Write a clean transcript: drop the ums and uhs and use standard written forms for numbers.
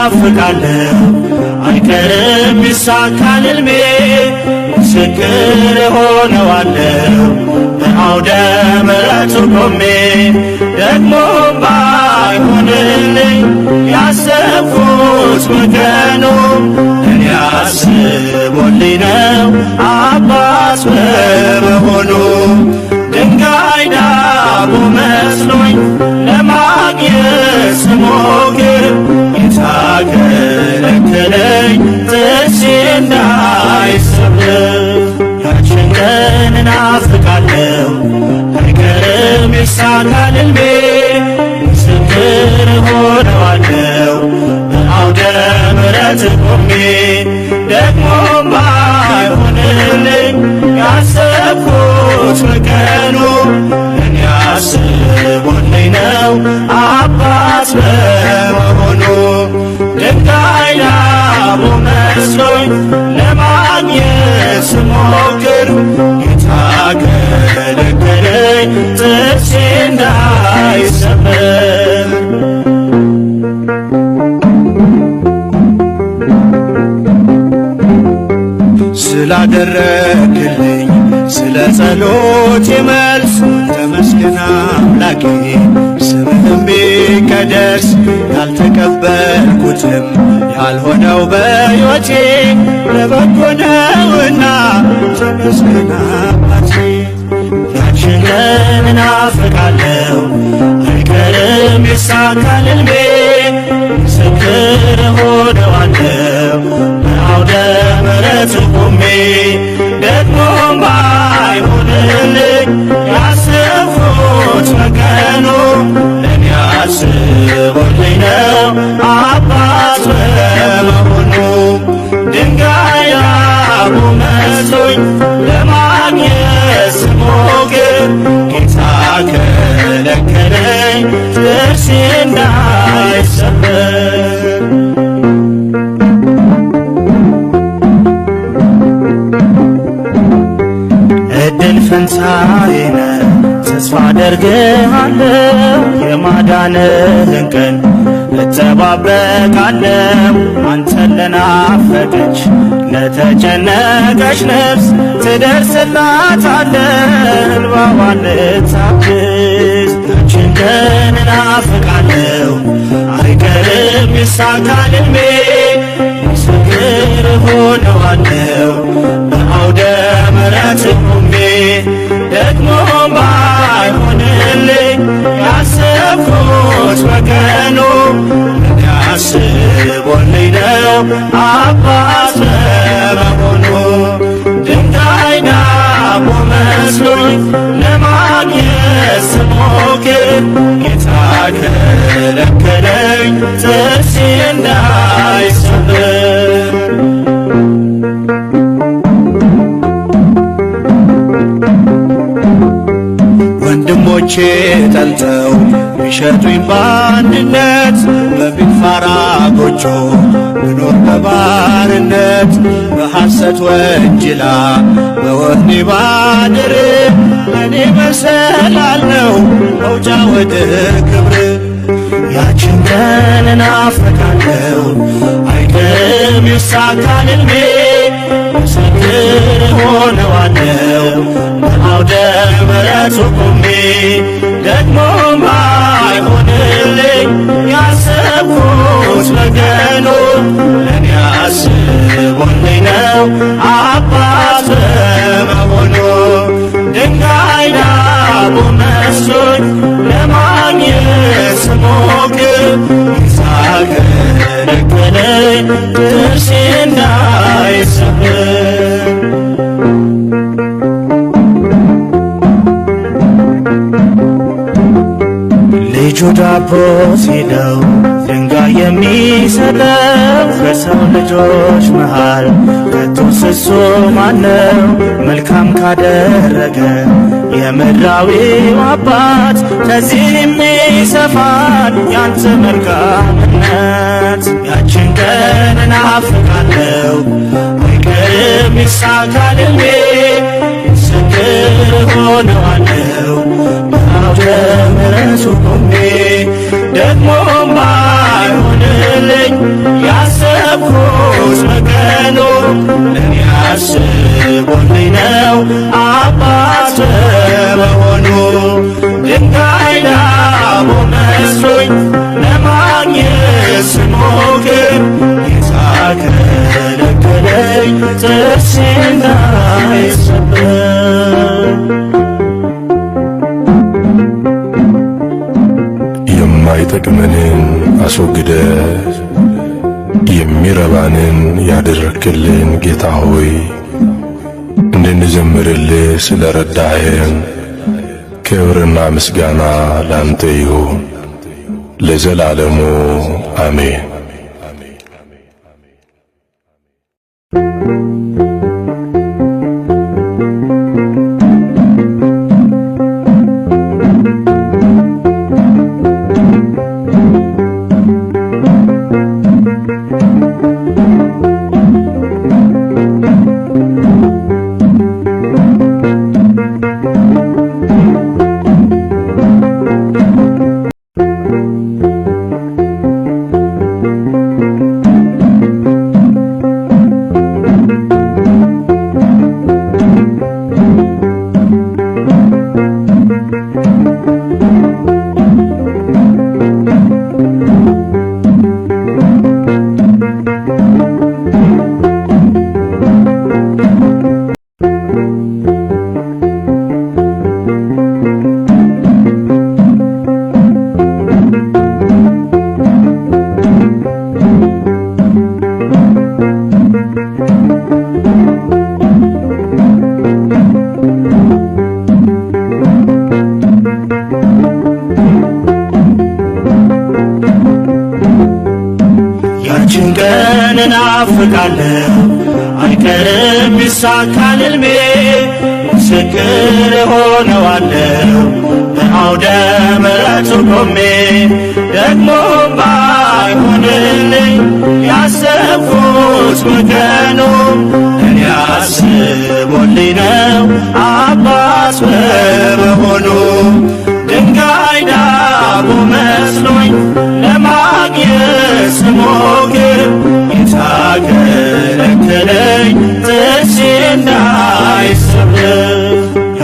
እናፍቃለሁ አይቀርም ይሳካል ሕልሜ ምስክር ሆነዋለሁ በአውደ ምሕረቱ ቆሜ ደግሞም ባይሆንልኝ ያሰብኩት መከኑ እኔ አስቦልኝ ነው አባት በመሆኑ ድንጋይ ዳቦ መስሎኝ ለማግኘት ስሞክር ጌታ ከለከለኝ ጥርሴ እንዳይሰብር ያችን ቀን እናፍቃለሁ አይቀርም ይሳካል ሕልሜ ምስክር ሆነዋለሁ በአውደ ምሕረት ቆሜ ደግሞም ባይሆንልኝ ያሰብኩት በቀኑ እኔ አስቦልኝ ነው አባት በመሆኑ ድንጋይ ዳቦ መስሎኝ ለማግኘት ስሞክር ጌታ ከለከለኝ ጥርሴ እንዳይሰበር ስላደረግልኝ ስለ ጸሎቴ መልስ ተመስገን አምላኬ ስምህም ቢቀደስ ያልተቀበልኩትም ያልሆነው በሕይወቴ ለበጎ ነውና ተመስገን አባቴ ያችን ቀን እናፍቃለሁ አይቀርም ይሳካል ሕልሜ ምስክር ሆነዋለሁ በአውደ ምሕረቱ ቆሜ ደግሞም ባይሆንልኝ ያሰብኩት በቀኑ እኔ አስቦልኝ ነው አባት በመሆኑ ድንጋይ ዳቦ መስሎኝ ለማግኘት ስሞክር ጌታ ከለከለኝ ጥርሴ እንዳይሰበር እድል ፈንታዬ ነህ ተስፋ አደርግሃለሁ የማዳንህን ቀን እጠባበቃለሁ አንተን ለናፈቀች ለተጨነቀች ነፍስ ትደርስላታለህ እንባዋን ልታብስ ያችን ቀን እናፍቃለሁ አይቀርም ይሳካል ሕልሜ ምስክር ሆነዋለሁ በአውደ ምሕረት ቆሜ ደግሞም ባይሆንልኝ ያሰብኩት በቀኑ እኔ አስቦልኝ ነው አባት በመሆኑ ድንጋይ ዳቦ መስሎኝ ለማግኘት ስሞክር ጌታ ከለከለኝ ጥርሴ እንዳይሰበር ወንድሞቼ ጠልተው ቢሸጡኝ በአንድነት በጲጥፋራ ጎጆ ብኖር በባርነት በሐሰት ወንጅላ በወህኒ ባድር ለእኔ መሰላል ነው መውጫ ወደ ክብር ያችን ቀን እናፍቃለሁ አይቀርም ይሳካል ሕልሜ ምስክር ሆነዋለሁ በአውደ ምሕረቱ ቆሜ ደግሞም ባይሆንልኝ ያሰብኩት በቀኑ እኔ አስቦልኝ ነው አባት በመሆኑ ድንጋይ ዳቦ መስሎኝ ለማግኘት ስሞክር ጌታ ከለከለኝ ጥርሴ እንዳይሰበር ልጁ ዳቦ ሲለው ድንጋይ የሚሰጠው ከሰው ልጆች መሃል ከቶስ እሱ ማነው? መልካም ካደረገ የምድራዊው አባት ከዚህም ይሰፋል ያንተ መልካምነት። ያችን ቀን እናፍቃለሁ አይቀርም ይሳካል ሕልሜ ምስክር ሆነዋለሁ በአውደ ምሕረቱ ቆሜ ደግሞም ባይሆንልኝ አስቦልኝ ነው አባት በመሆኑ ድንጋይ ዳቦ መስሎኝ ለማግኘት ስሞክር ጌታ ከለከለኝ ጥርሴ እንዳይሰበር። የማይጠቅመንን አስወግደ የሚረባንን ያደረክልን ጌታ ሆይ እንድንዘምርልህ ስለ ረዳህን ክብርና ምስጋና ላንተ ይሁን ለዘላለሙ አሜን። ያችን ቀን እናፍቃለሁ አይቀርም ቢሳካል ሕልሜ ምስክር ሆነዋለሁ በአውደ ምሕረቱ ቆሜ ደግሞ ባይሆንልኝ ያሰብኩት በቀኑ እኔ አስቦልኝ ነው አባት በመሆኑ ድንጋይ ዳቦ መስሎኝ ለማግኘት ስሞክር ጌታ ከለከለኝ ጥርሴ